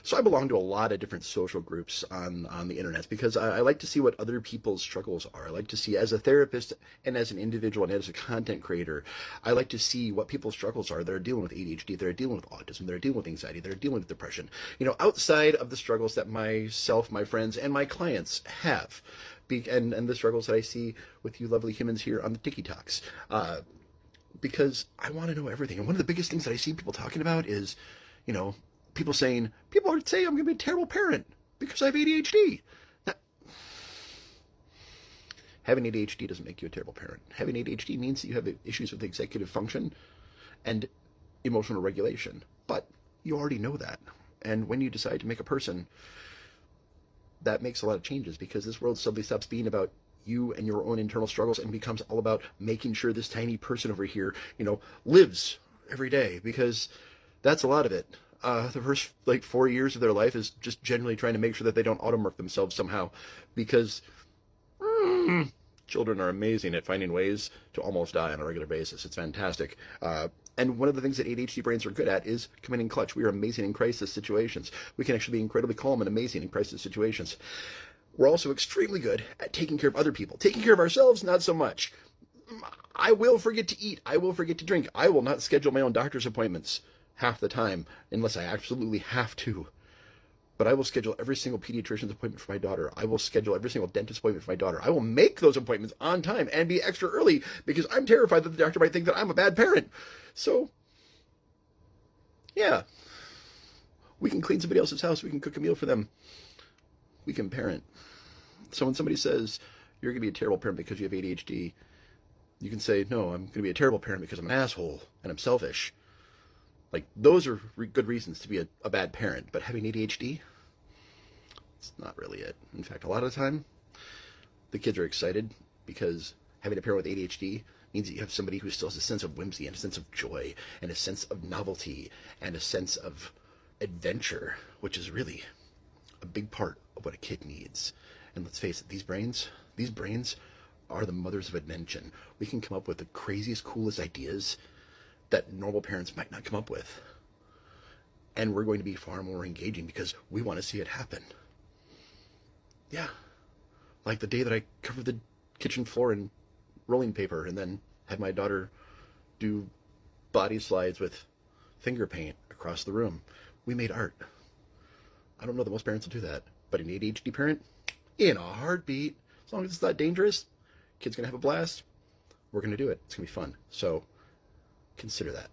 So I belong to a lot of different social groups on the internet because I like to see what other people's struggles are. I like to see, as a therapist and as an individual and as a content creator, I like to see what people's struggles are that are dealing with ADHD, that are dealing with autism, that are dealing with anxiety, that are dealing with depression. Outside of the struggles that myself, my friends, and my clients have. And the struggles that I see with you lovely humans here on the Tiki Talks. Because I want to know everything. And one of the biggest things that I see people talking about is, people are saying I'm going to be a terrible parent because I have ADHD. Now, having ADHD doesn't make you a terrible parent. Having ADHD means that you have issues with executive function and emotional regulation. But you already know that. And when you decide to make a person, that makes a lot of changes because this world suddenly stops being about you and your own internal struggles and becomes all about making sure this tiny person over here, lives every day, because that's a lot of it. The first 4 years of their life is just generally trying to make sure that they don't automorph themselves somehow, because children are amazing at finding ways to almost die on a regular basis. It's fantastic. And one of the things that ADHD brains are good at is coming in clutch. We are amazing in crisis situations. We can actually be incredibly calm and amazing in crisis situations. We're also extremely good at taking care of other people. Taking care of ourselves, not so much. I will forget to eat. I will forget to drink. I will not schedule my own doctor's appointments half the time unless I absolutely have to. But I will schedule every single pediatrician's appointment for my daughter. I will schedule every single dentist appointment for my daughter. I will make those appointments on time and be extra early because I'm terrified that the doctor might think that I'm a bad parent. So, yeah. We can clean somebody else's house. We can cook a meal for them. We can parent. So when somebody says, you're going to be a terrible parent because you have ADHD, you can say, no, I'm going to be a terrible parent because I'm an asshole and I'm selfish. Those are good reasons to be a bad parent. But having ADHD, it's not really it. In fact, a lot of the time, the kids are excited because having a parent with ADHD means that you have somebody who still has a sense of whimsy and a sense of joy and a sense of novelty and a sense of adventure, which is really a big part of what a kid needs. And let's face it, these brains are the mothers of invention. We can come up with the craziest, coolest ideas that normal parents might not come up with. And we're going to be far more engaging because we want to see it happen. Yeah. Like the day that I covered the kitchen floor in rolling paper and then had my daughter do body slides with finger paint across the room. We made art. I don't know that most parents will do that, but an ADHD parent, in a heartbeat, as long as it's not dangerous, kid's going to have a blast. We're going to do it. It's going to be fun. So consider that.